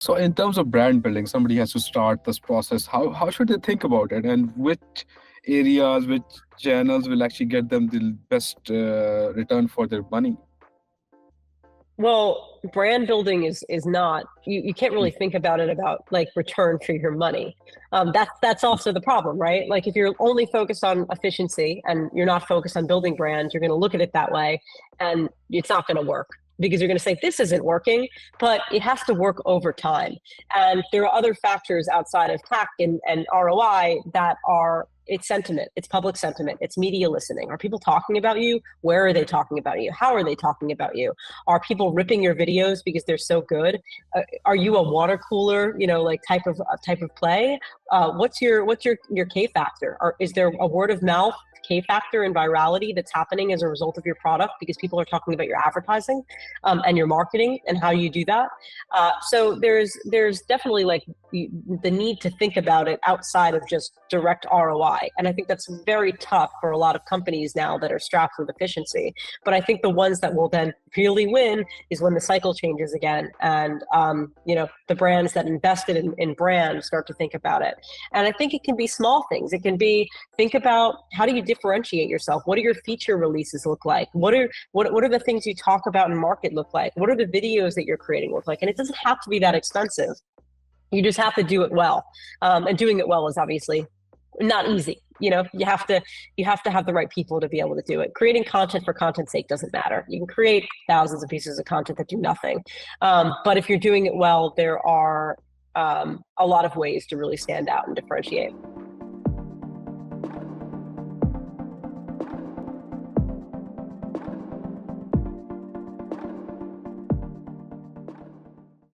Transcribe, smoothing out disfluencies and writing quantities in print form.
So in terms of brand building, somebody has to start this process. How should they think about it, and which areas, which channels will actually get them the best return for their money? Well, brand building is not, you can't really think about it about like return for your money. That's also the problem, right? Like if you're only focused on efficiency and you're not focused on building brands, you're going to look at it that way, and it's not going to work because you're going to say this isn't working, but it has to work over time. And there are other factors outside of CAC and ROI that are, it's sentiment, it's public sentiment, it's media listening. Are people talking about you? Where are they talking about you? How are they talking about you? Are people ripping your videos because they're so good? Are you a water cooler, like type of play? What's your K factor? Is there a word of mouth K factor and virality that's happening as a result of your product because people are talking about your advertising and your marketing and how you do that? So there's definitely like the need to think about it outside of just direct ROI, and I think that's very tough for a lot of companies now that are strapped with efficiency. But I think the ones that will then really win is when the cycle changes again, and the brands that invested in brand start to think about it. And I think it can be small things. It can be, think about, how do you differentiate yourself? What do your feature releases look like? What are the things you talk about in market look like? What are the videos that you're creating look like? And it doesn't have to be that expensive. You just have to do it well. And doing it well is obviously not easy. You have to have the right people to be able to do it. Creating content for content's sake doesn't matter. You can create thousands of pieces of content that do nothing. But if you're doing it well, there are a lot of ways to really stand out and differentiate.